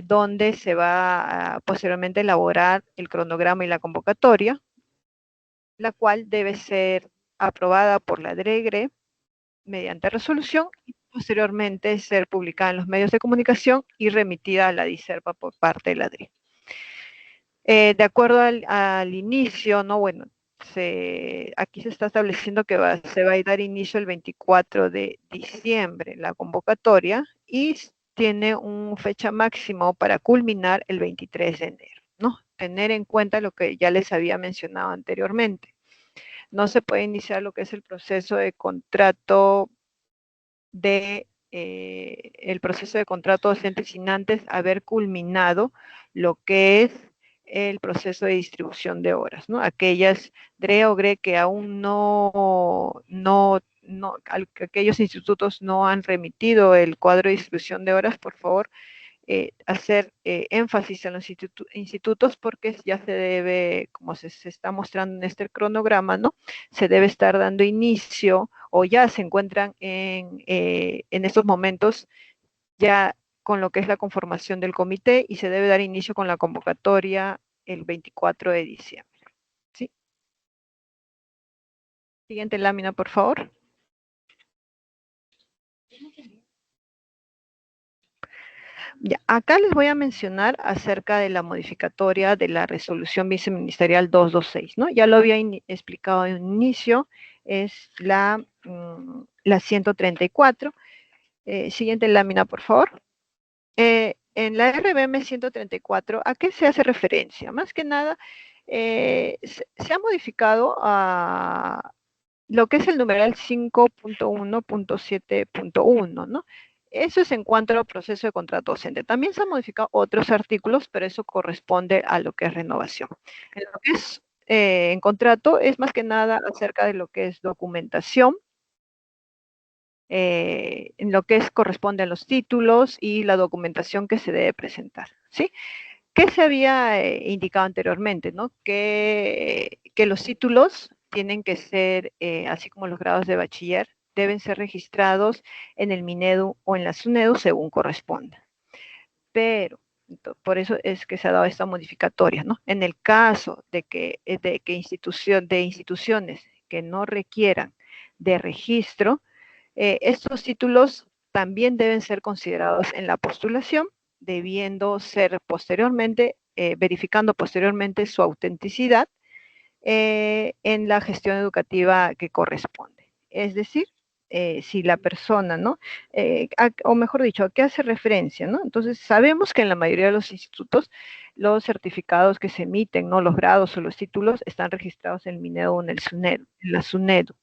[SPEAKER 2] donde se va a posteriormente elaborar el cronograma y la convocatoria, la cual debe ser aprobada por la DREGRE mediante resolución y posteriormente ser publicada en los medios de comunicación y remitida a la DICERPA por parte de la DRI. De acuerdo al inicio, ¿no? Bueno, aquí se está estableciendo que se va a dar inicio el 24 de diciembre la convocatoria y tiene una fecha máxima para culminar el 23 de enero, ¿no? Tener en cuenta lo que ya les había mencionado anteriormente. No se puede iniciar lo que es el proceso de contrato el proceso de contrato docente sin antes haber culminado lo que es el proceso de distribución de horas, ¿no? Aquellas DRE o GRE que aún aquellos institutos no han remitido el cuadro de distribución de horas, por favor, hacer énfasis en los institutos porque ya se debe, como se está mostrando en este cronograma, ¿no? Se debe estar dando inicio o ya se encuentran en estos momentos ya con lo que es la conformación del comité y se debe dar inicio con la convocatoria el 24 de diciembre. ¿Sí? Siguiente lámina, por favor. Ya, acá les voy a mencionar acerca de la modificatoria de la resolución viceministerial 226, ¿no? Ya lo había explicado en un inicio, es la 134. Siguiente lámina, por favor. En la RBM 134, ¿a qué se hace referencia? Más que nada, se ha modificado a lo que es el numeral 5.1.7.1, ¿no? Eso es en cuanto al proceso de contrato docente. También se han modificado otros artículos, pero eso corresponde a lo que es renovación. En lo que es en contrato es más que nada acerca de lo que es documentación, en lo que corresponde a los títulos y la documentación que se debe presentar, ¿sí? ¿Qué se había indicado anteriormente, ¿no? Que los títulos tienen que ser, así como los grados de bachiller, deben ser registrados en el Minedu o en la Sunedu según corresponda. Pero, por eso es que se ha dado esta modificatoria, ¿no? En el caso de que instituciones que no requieran de registro, estos títulos también deben ser considerados en la postulación, debiendo ser posteriormente, verificando posteriormente su autenticidad en la gestión educativa que corresponde. Es decir, si la persona, ¿no? O mejor dicho, ¿a qué hace referencia, no? Entonces, sabemos que en la mayoría de los institutos, los certificados que se emiten, ¿no? Los grados o los títulos están registrados en el Minedu o en el SUNEDU, en la SUNEDU.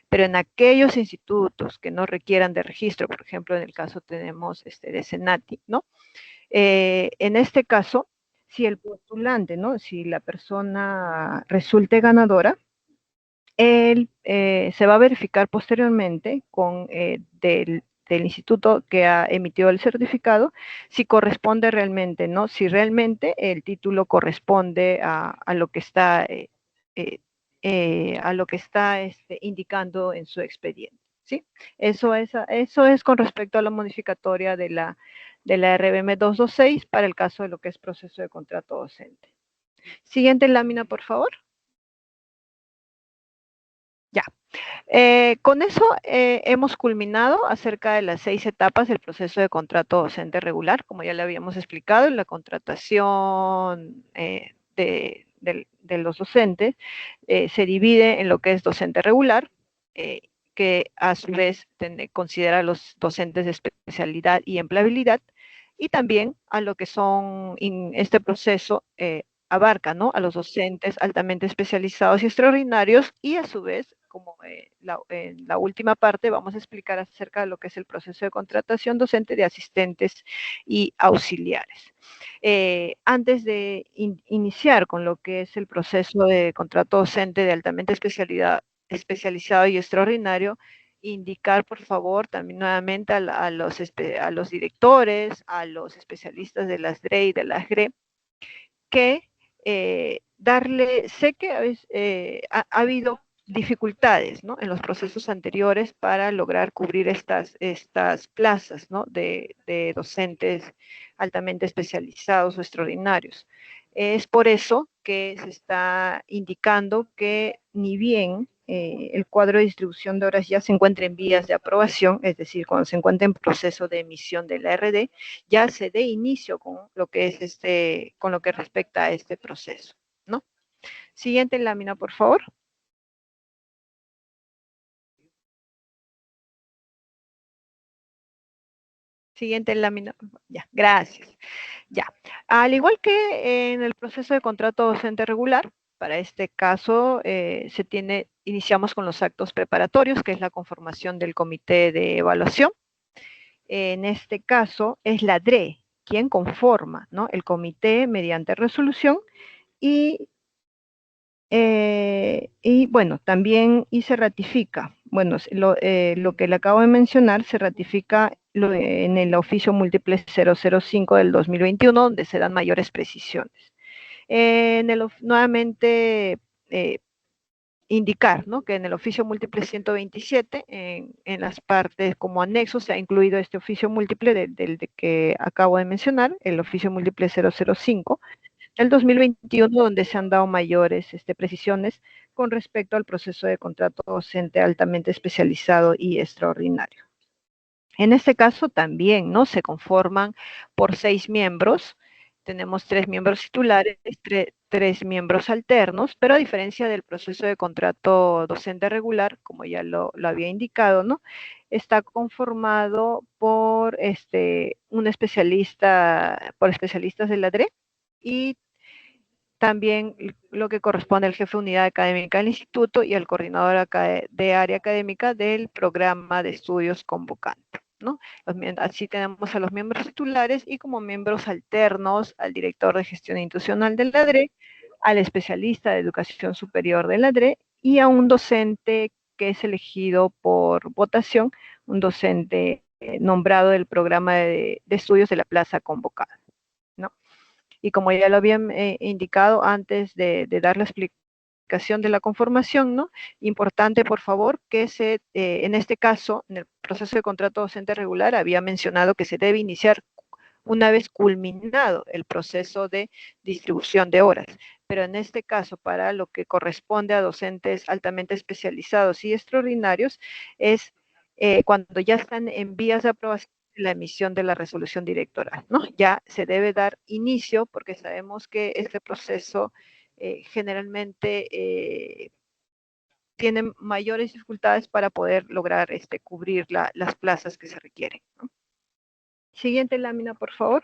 [SPEAKER 2] Pero en aquellos institutos que no requieran de registro, por ejemplo, en el caso tenemos de Senati, ¿no? En este caso, si el postulante, ¿no? Si la persona resulte ganadora, se va a verificar posteriormente con del instituto que ha emitido el certificado si corresponde realmente, ¿no? Si realmente el título corresponde a lo que está indicando en su expediente, ¿sí? Eso es con respecto a la modificatoria de la RBM 226 para el caso de lo que es proceso de contrato docente. Siguiente lámina, por favor. Ya. Con eso hemos culminado acerca de las 6 etapas del proceso de contrato docente regular, como ya le habíamos explicado, la contratación de los docentes se divide en lo que es docente regular, que a su vez considera a los docentes de especialidad y empleabilidad, y también a lo que son, este proceso abarca, ¿no? A los docentes altamente especializados y extraordinarios, y a su vez, como en la última parte, vamos a explicar acerca de lo que es el proceso de contratación docente de asistentes y auxiliares. Antes de iniciar con lo que es el proceso de contrato docente de altamente especializado y extraordinario, indicar, por favor, también nuevamente a los directores, a los especialistas de las DRE y de las GRE, que sé que ha habido dificultades, ¿no? En los procesos anteriores para lograr cubrir estas plazas, ¿no? de docentes altamente especializados o extraordinarios. Es por eso que se está indicando que ni bien el cuadro de distribución de horas ya se encuentra en vías de aprobación, es decir, cuando se encuentra en proceso de emisión de la RD, ya se dé inicio con lo que es con lo que respecta a este proceso, ¿no? Siguiente lámina, por favor. Siguiente lámina. Ya, gracias. Ya. Al igual que en el proceso de contrato docente regular, para este caso iniciamos con los actos preparatorios, que es la conformación del comité de evaluación. En este caso es la DRE quien conforma, ¿no?, el comité mediante resolución bueno, también se ratifica, bueno, lo que le acabo de mencionar se ratifica en el oficio múltiple 005 del 2021, donde se dan mayores precisiones. Nuevamente, indicar, ¿no?, que en el oficio múltiple 127, en las partes como anexo, se ha incluido este oficio múltiple del que acabo de mencionar, el oficio múltiple 005, el 2021, donde se han dado mayores precisiones con respecto al proceso de contrato docente altamente especializado y extraordinario. En este caso también, ¿no?, se conforman por 6 miembros. Tenemos 3 miembros titulares, 3 miembros alternos, pero a diferencia del proceso de contrato docente regular, como ya lo había indicado, ¿no?, está conformado por un especialista, por especialistas de la DRE, y también lo que corresponde al jefe de unidad académica del instituto y al coordinador de área académica del programa de estudios convocante, ¿no? Así tenemos a los miembros titulares y como miembros alternos al director de gestión institucional del LADRE, al especialista de educación superior del LADRE y a un docente que es elegido por votación, un docente nombrado del programa de estudios de la plaza convocada, ¿no? Y como ya lo habían indicado antes de dar la explicación de la conformación, ¿no?, importante, por favor, que en este caso, en el proceso de contrato docente regular, había mencionado que se debe iniciar una vez culminado el proceso de distribución de horas. Pero en este caso, para lo que corresponde a docentes altamente especializados y extraordinarios, es cuando ya están en vías de aprobación la emisión de la resolución directoral, ¿no? Ya se debe dar inicio porque sabemos que este proceso generalmente tiene mayores dificultades para poder lograr cubrir las plazas que se requieren, ¿no? Siguiente lámina, por favor.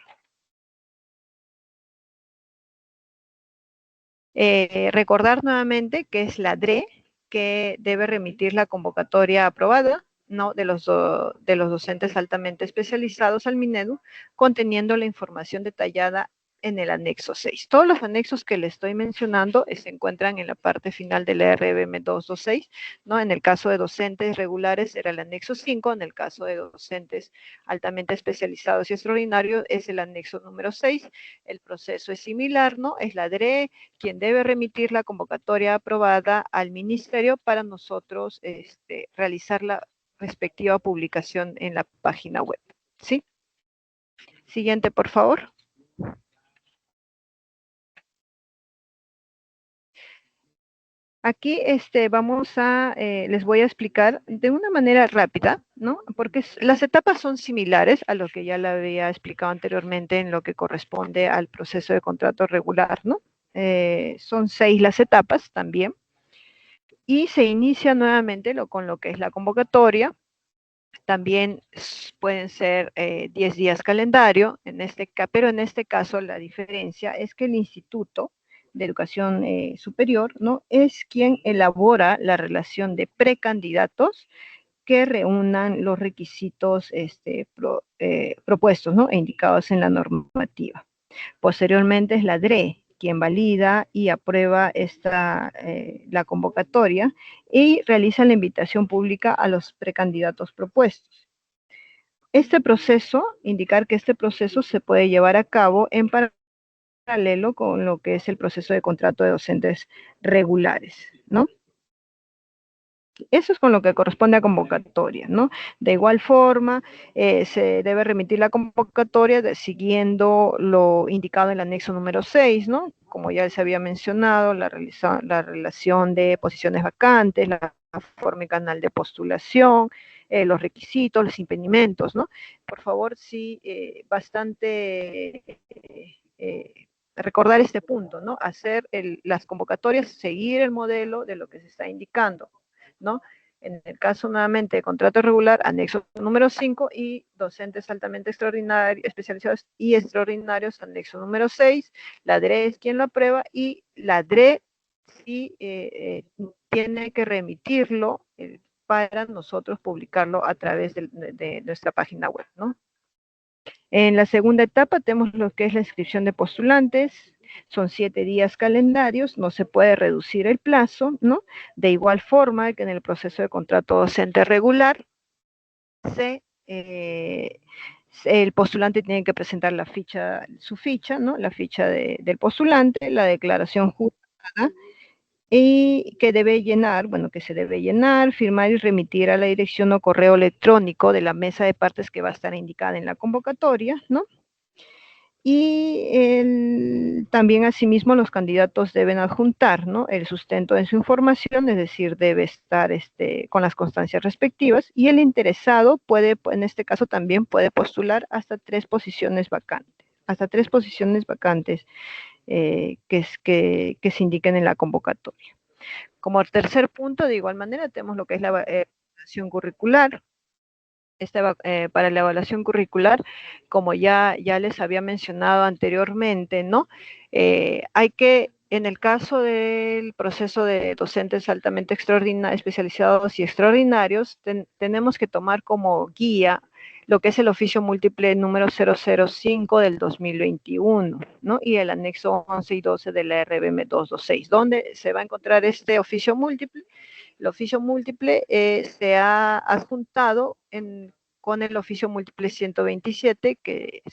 [SPEAKER 2] Recordar nuevamente que es la DRE que debe remitir la convocatoria aprobada, ¿no?, de los docentes altamente especializados al Minedu, conteniendo la información detallada en el anexo 6. Todos los anexos que le estoy mencionando se encuentran en la parte final del RBM 226, ¿no? En el caso de docentes regulares era el anexo 5, en el caso de docentes altamente especializados y extraordinarios es el anexo número 6. El proceso es similar, ¿no? Es la DRE quien debe remitir la convocatoria aprobada al ministerio para nosotros realizar la respectiva publicación en la página web, ¿sí? Siguiente, por favor. Aquí les voy a explicar de una manera rápida, ¿no? Porque las etapas son similares a lo que ya le había explicado anteriormente en lo que corresponde al proceso de contrato regular, ¿no? Son 6 las etapas también. Y se inicia nuevamente con lo que es la convocatoria. También pueden ser 10 días calendario, pero en este caso la diferencia es que el Instituto de Educación Superior, ¿no?, es quien elabora la relación de precandidatos que reúnan los requisitos propuestos, ¿no?, e indicados en la normativa. Posteriormente es la DRE quien valida y aprueba la convocatoria y realiza la invitación pública a los precandidatos propuestos. Indicar que este proceso se puede llevar a cabo en paralelo con lo que es el proceso de contrato de docentes regulares, ¿no? Eso es con lo que corresponde a convocatoria, ¿no? De igual forma, se debe remitir la convocatoria siguiendo lo indicado en el anexo número 6, ¿no? Como ya se había mencionado, la relación de posiciones vacantes, la forma y canal de postulación, los requisitos, los impedimentos, ¿no? Por favor, sí, bastante recordar este punto, ¿no? Hacer las convocatorias, seguir el modelo de lo que se está indicando, ¿no? En el caso nuevamente de contrato regular, anexo número 5 y docentes altamente extraordinarios, especializados y extraordinarios, anexo número 6. La DRE es quien lo aprueba y la DRE sí tiene que remitirlo para nosotros publicarlo a través de nuestra página web, ¿no? En la segunda etapa tenemos lo que es la inscripción de postulantes, son 7 días calendarios, no se puede reducir el plazo, ¿no? De igual forma que en el proceso de contrato docente regular, el postulante tiene que presentar su ficha, ¿no? La ficha del postulante, la declaración jurada, y que debe llenar, bueno, que se debe llenar, firmar y remitir a la dirección o correo electrónico de la mesa de partes que va a estar indicada en la convocatoria, ¿no? Y también asimismo los candidatos deben adjuntar, ¿no? El sustento de su información, es decir, debe estar con las constancias respectivas, y el interesado puede, en este caso también puede postular hasta 3 posiciones vacantes, que se indiquen en la convocatoria. Como tercer punto, de igual manera, tenemos lo que es la evaluación curricular. Para la evaluación curricular, como ya les había mencionado anteriormente, ¿no? Hay que, en el caso del proceso de docentes altamente especializados y extraordinarios, tenemos que tomar como guía lo que es el oficio múltiple número 005 del 2021, ¿no? Y el anexo 11 y 12 de la RBM 226, donde se va a encontrar este oficio múltiple. El oficio múltiple se ha adjuntado con el oficio múltiple 127, que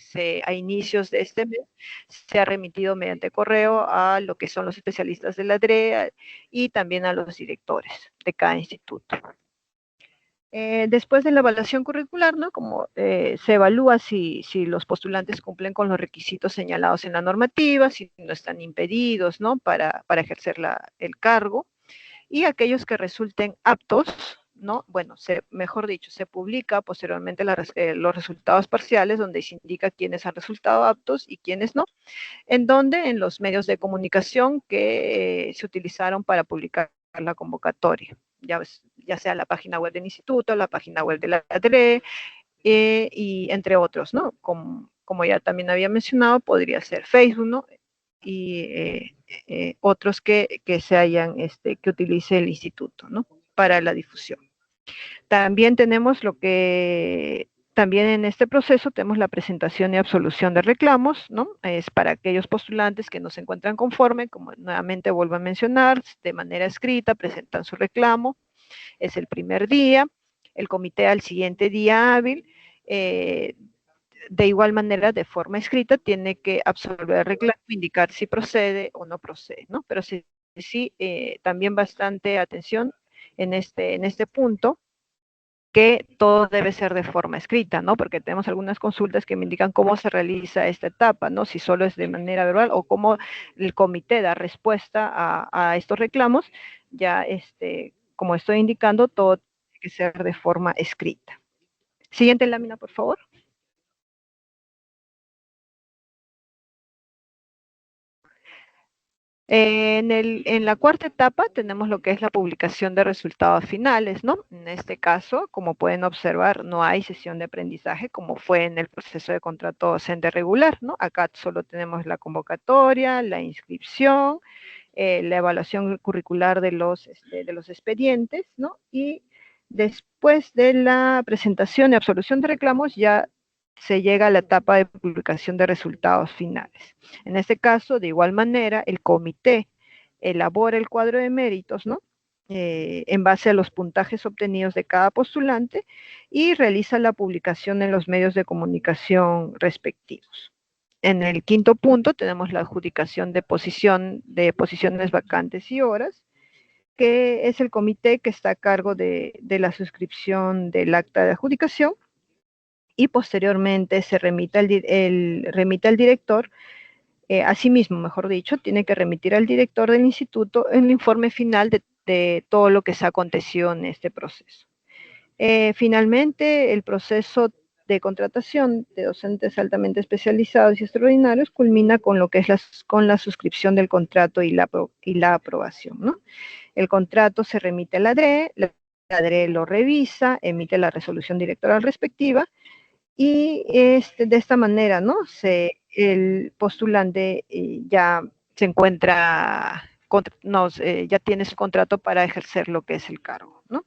[SPEAKER 2] a inicios de este mes se ha remitido mediante correo a lo que son los especialistas de la DRE y también a los directores de cada instituto. Después de la evaluación curricular, ¿no? Como se evalúa si los postulantes cumplen con los requisitos señalados en la normativa, si no están impedidos, ¿no? Para ejercer el cargo. Y aquellos que resulten aptos, ¿no? Bueno, mejor dicho, se publica posteriormente los resultados parciales donde se indica quiénes han resultado aptos y quiénes no, en los medios de comunicación que se utilizaron para publicar la convocatoria, ya sea la página web del instituto, la página web de la DRE, y entre otros, ¿no? Como ya también había mencionado, podría ser Facebook, ¿no? Y otros que que utilice el instituto, ¿no? Para la difusión. También tenemos también en este proceso tenemos la presentación y absolución de reclamos, ¿no? Es para aquellos postulantes que no se encuentran conforme, como nuevamente vuelvo a mencionar, de manera escrita, presentan su reclamo, es el primer día, el comité al siguiente día hábil, de igual manera, de forma escrita, tiene que absolver el reclamo, indicar si procede o no procede, ¿no? Pero sí, también bastante atención en este punto, que todo debe ser de forma escrita, ¿no? Porque tenemos algunas consultas que me indican cómo se realiza esta etapa, ¿no? Si solo es de manera verbal o cómo el comité da respuesta a estos reclamos, ya como estoy indicando, todo tiene que ser de forma escrita. Siguiente lámina, por favor. En la cuarta etapa tenemos lo que es la publicación de resultados finales, ¿no? En este caso, como pueden observar, no hay sesión de aprendizaje como fue en el proceso de contrato docente regular, ¿no? Acá solo tenemos la convocatoria, la inscripción, la evaluación curricular de los expedientes, ¿no? Y después de la presentación y absolución de reclamos, ya se llega a la etapa de publicación de resultados finales. En este caso, de igual manera, el comité elabora el cuadro de méritos, ¿no? En base a los puntajes obtenidos de cada postulante y realiza la publicación en los medios de comunicación respectivos. En el quinto punto tenemos la adjudicación de posiciones vacantes y horas, que es el comité que está a cargo de la suscripción del acta de adjudicación, y posteriormente se remite al director. Asimismo, mejor dicho, tiene que remitir al director del instituto el informe final de todo lo que se ha acontecido en este proceso. Finalmente, el proceso de contratación de docentes altamente especializados y extraordinarios culmina con lo que es con la suscripción del contrato y la aprobación, ¿no? El contrato se remite a la ADRE lo revisa, emite la resolución directoral respectiva, y de esta manera, ¿no? El postulante ya se encuentra, ya tiene su contrato para ejercer lo que es el cargo, ¿no?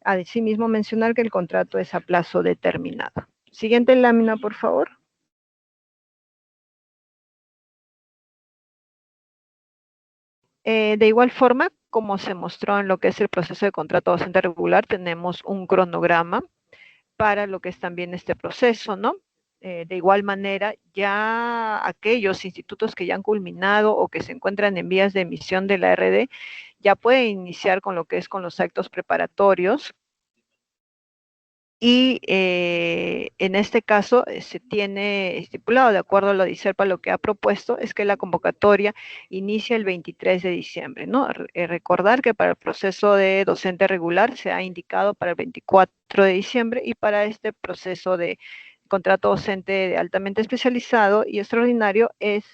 [SPEAKER 2] Asimismo, mencionar que el contrato es a plazo determinado. Siguiente lámina, por favor. De igual forma, como se mostró en lo que es el proceso de contrato docente regular, tenemos un cronograma para lo que es también este proceso, ¿no? De igual manera, ya aquellos institutos que ya han culminado o que se encuentran en vías de emisión de la RD, ya pueden iniciar con lo que es con los actos preparatorios. Y en este caso se tiene estipulado, de acuerdo a la DICERPA, lo que ha propuesto es que la convocatoria inicia el 23 de diciembre, ¿no? Recordar que para el proceso de docente regular se ha indicado para el 24 de diciembre, y para este proceso de contrato docente altamente especializado y extraordinario es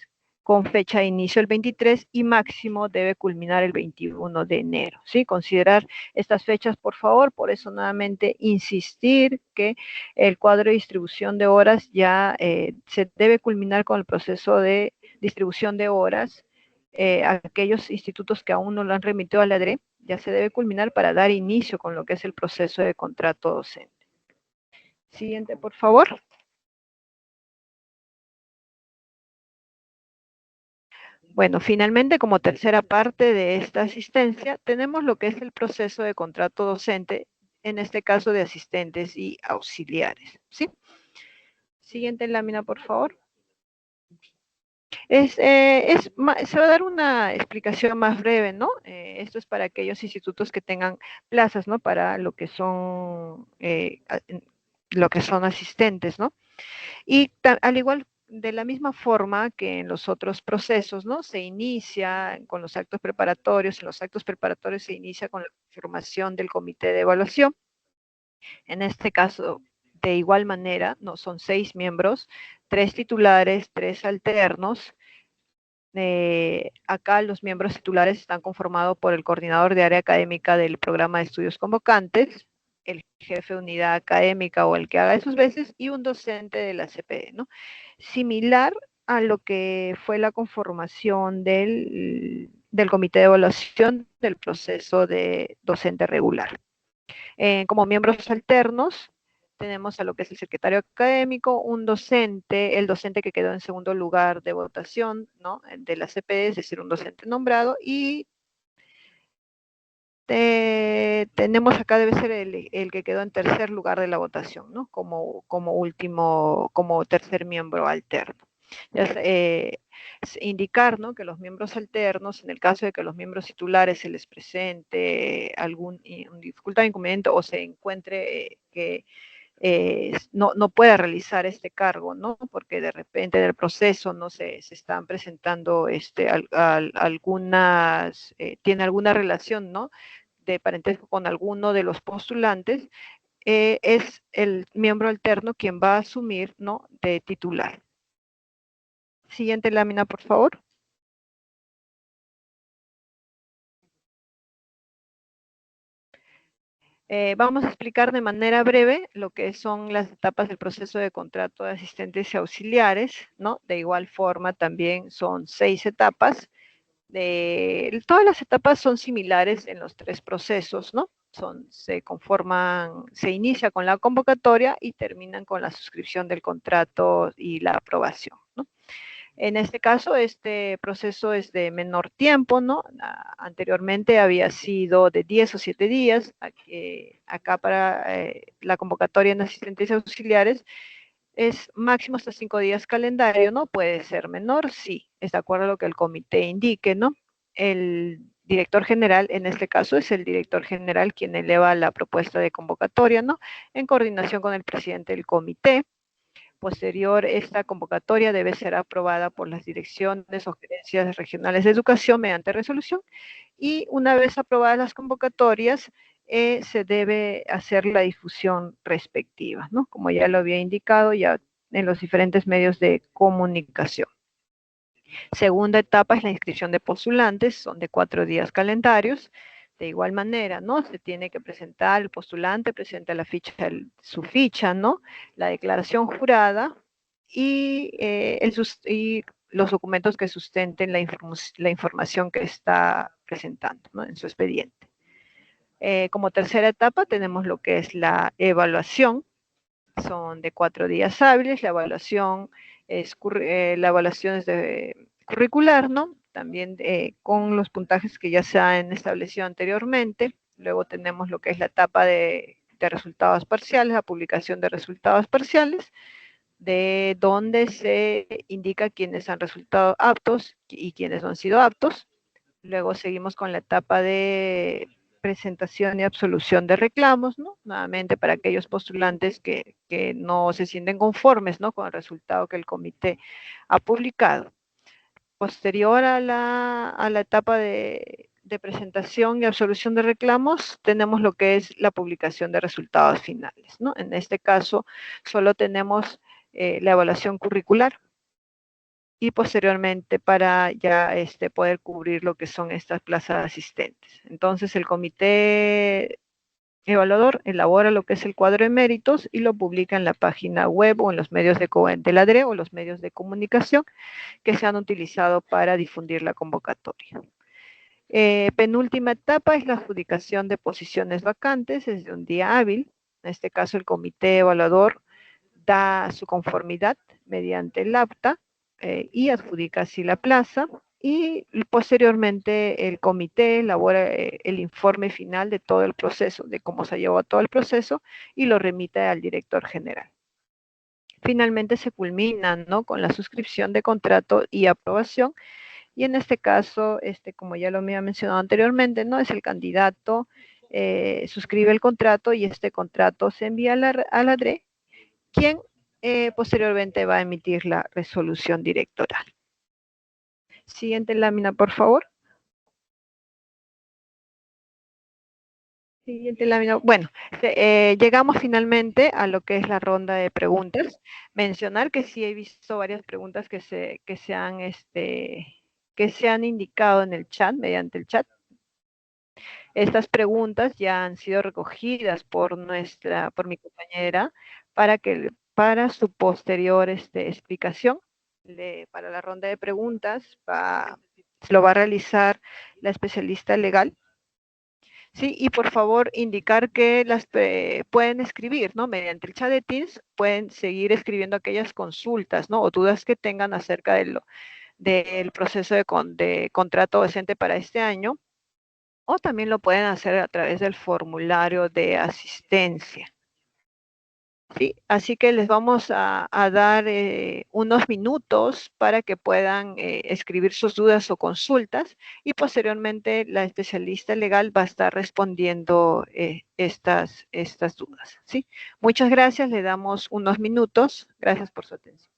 [SPEAKER 2] con fecha de inicio el 23 y máximo debe culminar el 21 de enero, ¿sí? Considerar estas fechas, por favor. Por eso, nuevamente, insistir que el cuadro de distribución de horas ya se debe culminar con el proceso de distribución de horas. Aquellos institutos que aún no lo han remitido a la ADRE, ya se debe culminar para dar inicio con lo que es el proceso de contrato docente. Siguiente, por favor. Bueno, finalmente, como tercera parte de esta asistencia, tenemos lo que es el proceso de contrato docente, en este caso de asistentes y auxiliares, ¿sí? Siguiente lámina, por favor. Se va a dar una explicación más breve, ¿no? Esto es para aquellos institutos que tengan plazas, ¿no? Para lo que son asistentes, ¿no? Y al igual, de la misma forma que en los otros procesos, ¿no? Se inicia con los actos preparatorios, en los actos preparatorios se inicia con la formación del comité de evaluación. En este caso, de igual manera, ¿no? Son 6 miembros, 3 titulares, 3 alternos. Acá los miembros titulares están conformados por el coordinador de área académica del programa de estudios convocantes, el jefe de unidad académica o el que haga sus veces, y un docente de la CPE, ¿no? Similar a lo que fue la conformación del comité de evaluación del proceso de docente regular. Como miembros alternos, tenemos a lo que es el secretario académico, un docente, el docente que quedó en segundo lugar de votación, ¿no? De la CPE, es decir, un docente nombrado, y tenemos acá, debe ser el que quedó en tercer lugar de la votación, ¿no? Como tercer miembro alterno. Indicar, ¿no? Que los miembros alternos, en el caso de que los miembros titulares se les presente alguna dificultad, inconveniente, o se encuentre que no pueda realizar este cargo, ¿no? Porque de repente en el proceso no se están presentando algunas, tiene alguna relación, ¿no? De parentesco con alguno de los postulantes, es el miembro alterno quien va a asumir, ¿no? De titular. Siguiente lámina, por favor. Vamos a explicar de manera breve lo que son las etapas del proceso de contrato de asistentes y auxiliares, ¿no? De igual forma, también son 6 etapas. Todas las etapas son similares en los 3 procesos, ¿no? Se inicia con la convocatoria y terminan con la suscripción del contrato y la aprobación, ¿no? En este caso, este proceso es de menor tiempo, ¿no? Anteriormente había sido de 10 o 7 días. Acá para la convocatoria en asistentes auxiliares es máximo hasta 5 días calendario, ¿no? Puede ser menor, sí, es de acuerdo a lo que el comité indique, ¿no? director general, en este caso es el director general quien eleva la propuesta de convocatoria, ¿no? En coordinación con el presidente del comité. Posterior, esta convocatoria debe ser aprobada por las direcciones o gerencias regionales de educación mediante resolución, y una vez aprobadas las convocatorias, se debe hacer la difusión respectiva, ¿no? Como ya lo había indicado, ya en los diferentes medios de comunicación. Segunda etapa es la inscripción de postulantes, son de 4 días calendarios. De igual manera, ¿no? Se tiene que presentar, el postulante presenta la ficha, su ficha, ¿no? La declaración jurada y, y los documentos que sustenten la información que está presentando, ¿no? En su expediente. Como tercera etapa tenemos lo que es la evaluación. Son de 4 días hábiles. La evaluación es curricular, ¿no? También con los puntajes que ya se han establecido anteriormente. Luego tenemos lo que es la etapa de resultados parciales, la publicación de resultados parciales, de donde se indica quiénes han resultado aptos y quiénes no han sido aptos. Luego seguimos con la etapa de presentación y absolución de reclamos, ¿no? Nuevamente para aquellos postulantes que no se sienten conformes, ¿no? Con el resultado que el comité ha publicado. Posterior a la etapa de presentación y absolución de reclamos, tenemos lo que es la publicación de resultados finales, ¿no? En este caso, solo tenemos la evaluación curricular, y posteriormente para ya poder cubrir lo que son estas plazas de asistentes. Entonces el comité evaluador elabora lo que es el cuadro de méritos y lo publica en la página web o en los medios de la DRE o los medios de comunicación que se han utilizado para difundir la convocatoria. Penúltima etapa es la adjudicación de posiciones vacantes, es de un día hábil. En este caso el comité evaluador da su conformidad mediante el acta y adjudica así la plaza, y posteriormente el comité elabora el informe final de todo el proceso, de cómo se llevó todo el proceso, y lo remite al director general. Finalmente se culmina, ¿no? Con la suscripción de contrato y aprobación, y en este caso, como ya lo había mencionado anteriormente, ¿no? Es el candidato, suscribe el contrato y este contrato se envía a la DRE, quien posteriormente va a emitir la resolución directoral. Siguiente lámina, por favor. Siguiente lámina. Bueno, llegamos finalmente a lo que es la ronda de preguntas. Mencionar que sí he visto varias preguntas que se han indicado en el chat, mediante el chat. Estas preguntas ya han sido recogidas por mi compañera para su posterior explicación. Para la ronda de preguntas lo va a realizar la especialista legal. Sí, y por favor indicar que las pueden escribir, ¿no? Mediante el chat de Teams pueden seguir escribiendo aquellas consultas, ¿no? O dudas que tengan acerca del proceso de contrato docente para este año, o también lo pueden hacer a través del formulario de asistencia. Sí, así que les vamos a dar unos minutos para que puedan escribir sus dudas o consultas, y posteriormente la especialista legal va a estar respondiendo estas dudas. ¿Sí? Muchas gracias, le damos unos minutos. Gracias por su atención.